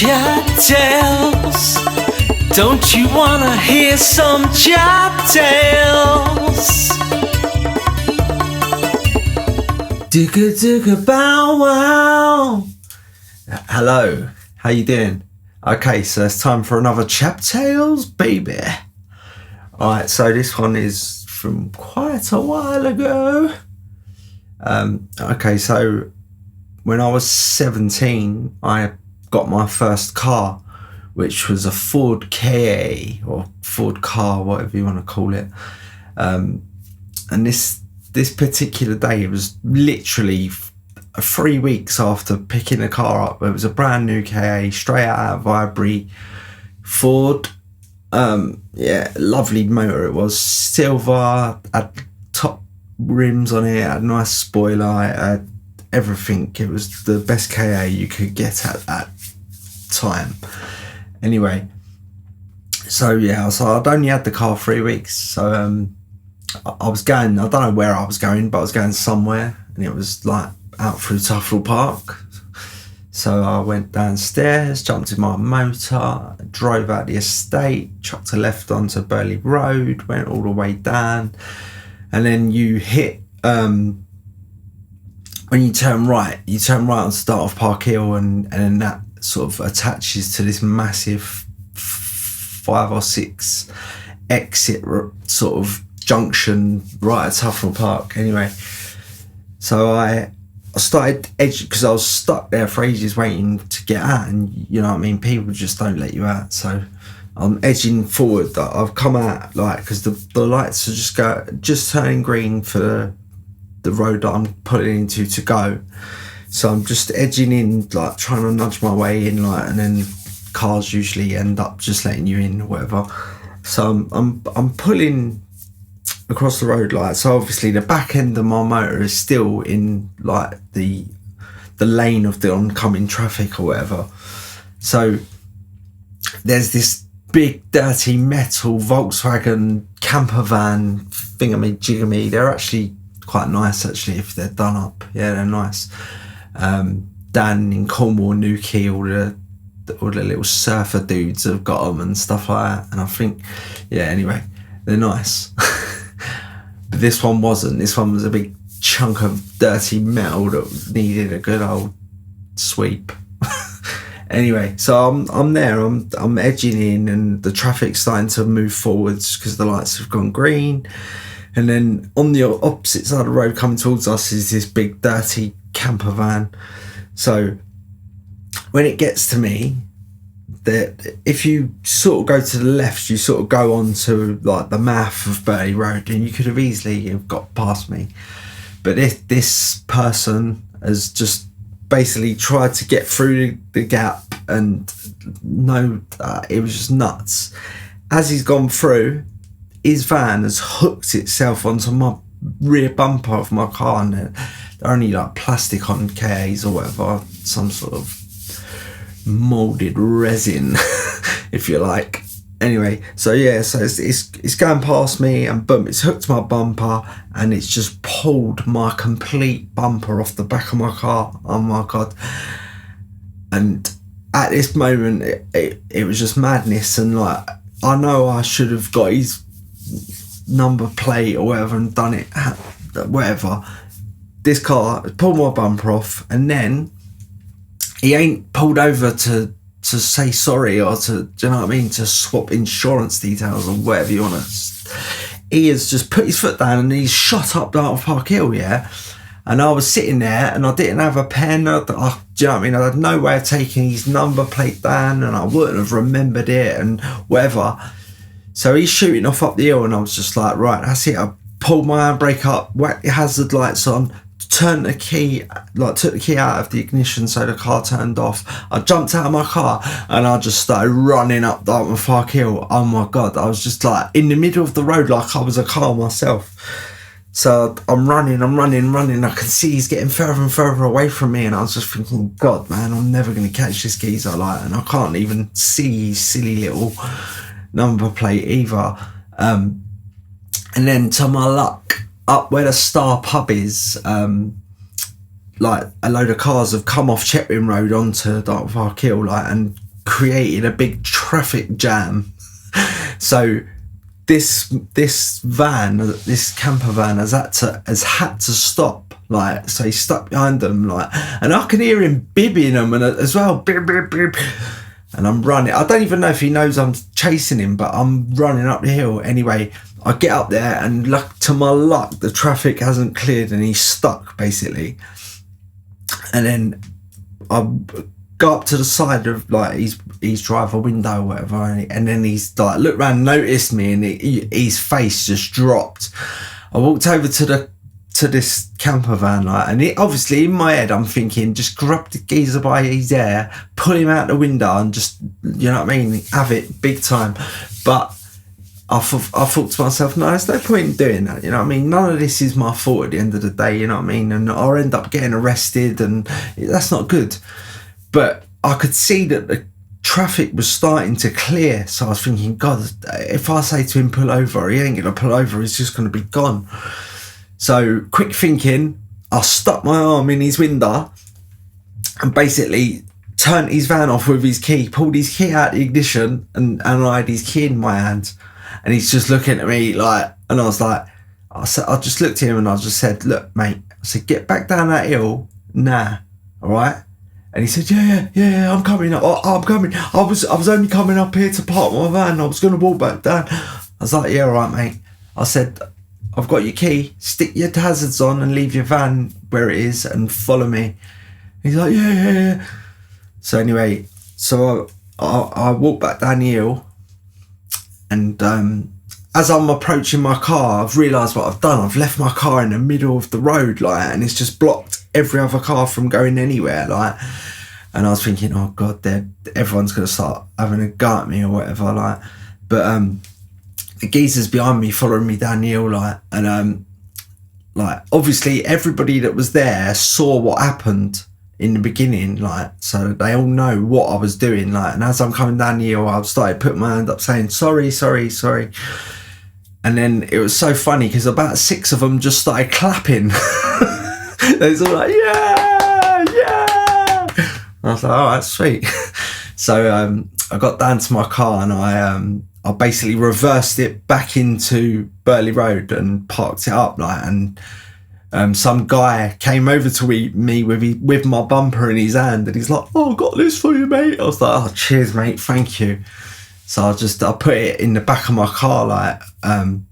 Chat Tales. Don't you wanna hear some Chat Tales? Digga digga bow wow. Hello, how you doing? Okay, so it's time for another Chat Tales, baby. Alright, so this one is from quite a while ago. Okay, so when I was 17, I got my first car, which was a Ford Ka or Ford car, whatever you want to call it. And this particular day, it was literally 3 weeks after picking the car up. It was a brand new Ka, straight out of Ivory, Ford. Yeah, lovely motor. It was silver, had top rims on it, had a nice spoiler, it had everything. It was the best Ka you could get at that time. Anyway, so yeah, so I'd only had the car 3 weeks. So I was going, I don't know where I was going, but I was going somewhere, and it was like out through Tufnell Park. So I went downstairs, jumped in my motor, drove out the estate, chucked a left onto Burley Road, went all the way down, and then you hit, when you turn right on start off Park Hill, and then that sort of attaches to this massive 5 or 6 exit sort of junction right at Tufnell Park. Anyway, so I started edging, because I was stuck there for ages waiting to get out, and you know what I mean, people just don't let you out. So I'm edging forward. I've come out, like, because the lights are just turning green for the road that I'm pulling into to go. So I'm just edging in, like trying to nudge my way in, like, and then cars usually end up just letting you in or whatever. So I'm pulling across the road, like, so obviously the back end of my motor is still in like the lane of the oncoming traffic or whatever. So there's this big dirty metal Volkswagen camper van thingamajigamy. They're actually quite nice, actually, if they're done up. Yeah, they're nice. Dan in Cornwall, Newquay, all the little surfer dudes have got them and stuff like that. And I think, yeah, anyway, they're nice. But this one wasn't. This one was a big chunk of dirty metal that needed a good old sweep. Anyway, so I'm there. I'm edging in, and the traffic's starting to move forwards because the lights have gone green. And then on the opposite side of the road coming towards us is this big dirty camper van. So when it gets to me, that if you sort of go to the left, you sort of go on to like the mouth of Burley Road, and you could have easily have got past me. But this person has just basically tried to get through the gap, and it was just nuts. As he's gone through, his van has hooked itself onto my rear bumper of my car, and they're only like plastic on Kas or whatever, some sort of molded resin, if you like. Anyway, so yeah, so it's going past me, and boom, it's hooked my bumper, and it's just pulled my complete bumper off the back of my car. Oh my god. And at this moment, it was just madness. And like, I know I should have got his number plate or whatever and done it, whatever. This car pulled my bumper off, and then he ain't pulled over to say sorry, or to, do you know what I mean, to swap insurance details or whatever you want to. He has just put his foot down and he's shot up down Park Hill, yeah. And I was sitting there and I didn't have a pen. Do you know what I mean? I had no way of taking his number plate down, and I wouldn't have remembered it and whatever. So he's shooting off up the hill, and I was just like, right, that's it. I pulled my handbrake up, whacked the hazard lights on, turned the key, like took the key out of the ignition so the car turned off. I jumped out of my car and I just started running up Dartmouth Park Hill. Oh my god, I was just like in the middle of the road like I was a car myself. So I'm running. I can see he's getting further and further away from me, and I was just thinking, God, man, I'm never going to catch this geezer, like, and I can't even see his silly little number plate either. And then to my luck, up where the Star pub is, like a load of cars have come off Chetwynd Road onto Dartmouth Park Hill, like, and created a big traffic jam. So this van, this camper van, has had to stop. Like, so he's stuck behind them, like, and I can hear him bibbing them and as well, bib, bib, bib. And I'm running. I don't even know if he knows I'm chasing him, but I'm running up the hill. Anyway, I get up there, and to my luck, the traffic hasn't cleared and he's stuck, basically. And then I go up to the side of, like, his driver window or whatever, and then he's like, looked around, noticed me, and his face just dropped. I walked over to this camper van, like, and obviously in my head I'm thinking, just grab the geezer by his hair, pull him out the window, and just, you know what I mean, have it big time. But I thought to myself, no, there's no point in doing that, you know what I mean? None of this is my fault at the end of the day, you know what I mean? And I'll end up getting arrested, and that's not good. But I could see that the traffic was starting to clear, so I was thinking, God, if I say to him pull over, he ain't gonna pull over, he's just gonna be gone. So, quick thinking, I stuck my arm in his window and basically turned his van off with his key, pulled his key out of the ignition, and I had his key in my hand. And he's just looking at me like, and I was like, I just looked at him and I just said, look, mate, I said, get back down that hill now, all right? And he said, yeah, I'm coming up. I'm coming. I was only coming up here to park my van. I was going to walk back down. I was like, yeah, all right, mate. I said, I've got your key, stick your hazards on and leave your van where it is and follow me. He's like, yeah. So anyway, so I walked back down the hill, and as I'm approaching my car, I've realised what I've done. I've left my car in the middle of the road, like, and it's just blocked every other car from going anywhere, like. And I was thinking, oh God, everyone's going to start having a go at me or whatever, like. But the geezers behind me following me down the hill, like, and like, obviously everybody that was there saw what happened in the beginning, like, so they all know what I was doing, like. And as I'm coming down the hill, I started putting my hand up saying sorry. And then it was so funny because about 6 of them just started clapping. They was all like, yeah. I was like, oh, that's sweet. So I got down to my car and I basically reversed it back into Burley Road and parked it up, like, and some guy came over to me with my bumper in his hand, and he's like, oh, I got this for you, mate. I was like, oh, cheers, mate, thank you. So I put it in the back of my car, like, and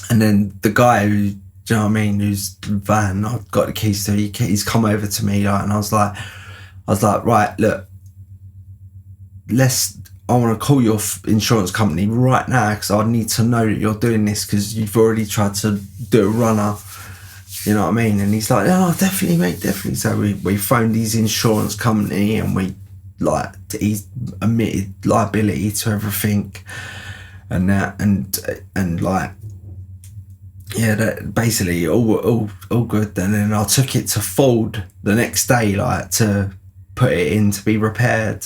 then the guy who, do you know what I mean, whose van I've got the keys to, he's come over to me, like, and I was like, right, look, I want to call your insurance company right now because I need to know that you're doing this because you've already tried to do a runner, you know what I mean? And he's like, oh, definitely, mate, definitely. So we phoned his insurance company and he's admitted liability to everything and that, and like, yeah, that basically all good. And then I took it to Ford the next day, like, to put it in to be repaired,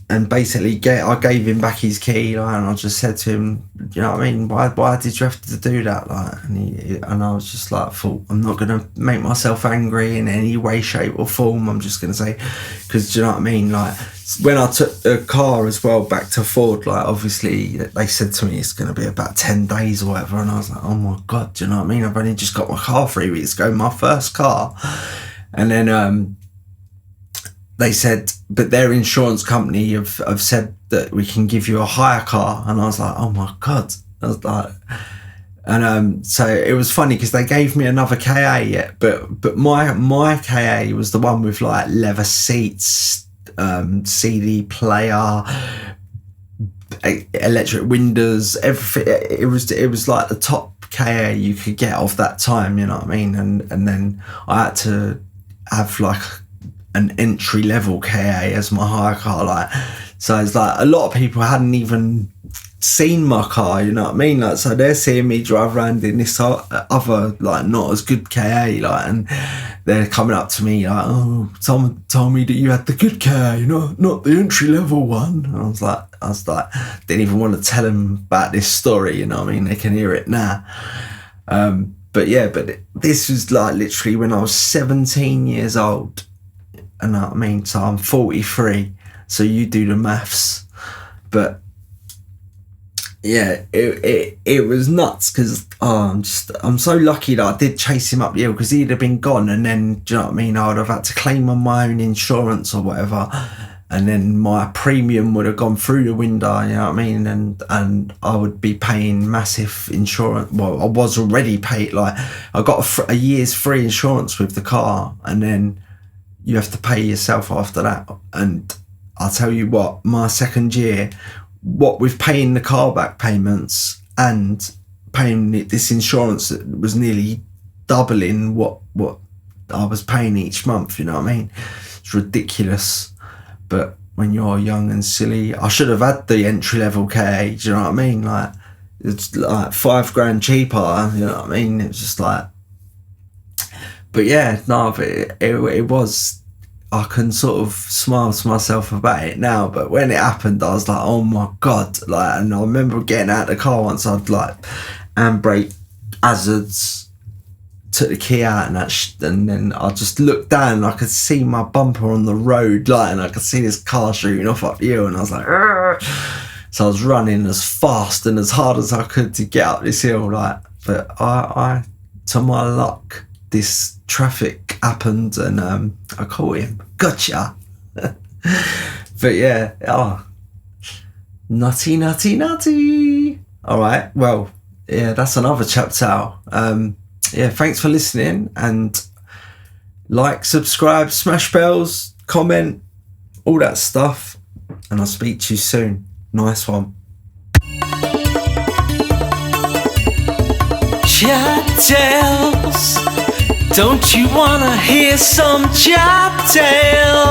and basically I gave him back his key, like, and I just said to him, you know what I mean, why did you have to do that, like? And I was just like, I'm not gonna make myself angry in any way, shape or form. I'm just gonna say, because, do you know what I mean, like, when I took the car as well back to Ford, like, obviously they said to me it's gonna be about 10 days or whatever, and I was like, oh my God, do you know what I mean, I've only just got my car 3 weeks ago, my first car. And then they said, but their insurance company have said that we can give you a hire car. And I was like, oh my God. I was like, and so it was funny because they gave me another KA yet, but my KA was the one with, like, leather seats, CD player, electric windows, everything. It was like the top KA you could get off that time, you know what I mean? And then I had to have, like, an entry level KA as my hire car, like, so it's like a lot of people hadn't even seen my car, you know what I mean, like, so they're seeing me drive around in this other, like, not as good KA, like, and they're coming up to me like, oh, someone told me that you had the good KA, you know, not the entry level one. And I was like didn't even want to tell them about this story, you know what I mean, they can hear it now. But this was, like, literally when I was 17 years old. You know what I mean? So I'm 43, so you do the maths. But yeah, it was nuts, because I'm so lucky that I did chase him up the hill, because he'd have been gone, and then, do you know what I mean, I would have had to claim on my own insurance or whatever, and then my premium would have gone through the window, you know what I mean, and I would be paying massive insurance. Well, I was already paid, like, I got a year's free insurance with the car, and then you have to pay yourself after that. And I'll tell you what, my second year, what with paying the car back payments and paying this insurance, that was nearly doubling what I was paying each month, you know what I mean? It's ridiculous. But when you're young and silly, I should have had the entry level KA, do you know what I mean? Like, it's like $5,000 cheaper, you know what I mean? It was just like, but yeah, no, but it was, I can sort of smile to myself about it now, but when it happened, I was like, oh my God. Like, and I remember getting out of the car once, I'd like handbrake, hazards, took the key out, and then I just looked down and I could see my bumper on the road, like, and I could see this car shooting off up the hill, and I was like, argh. So I was running as fast and as hard as I could to get up this hill, like, but I to my luck, this traffic happened, and I caught him. Gotcha. But yeah, nutty. All right, well, yeah, that's another chap tale. Yeah, thanks for listening, and like, subscribe, smash bells, comment, all that stuff, and I'll speak to you soon. Nice one. Chat Tales. Don't you wanna hear some chap tales?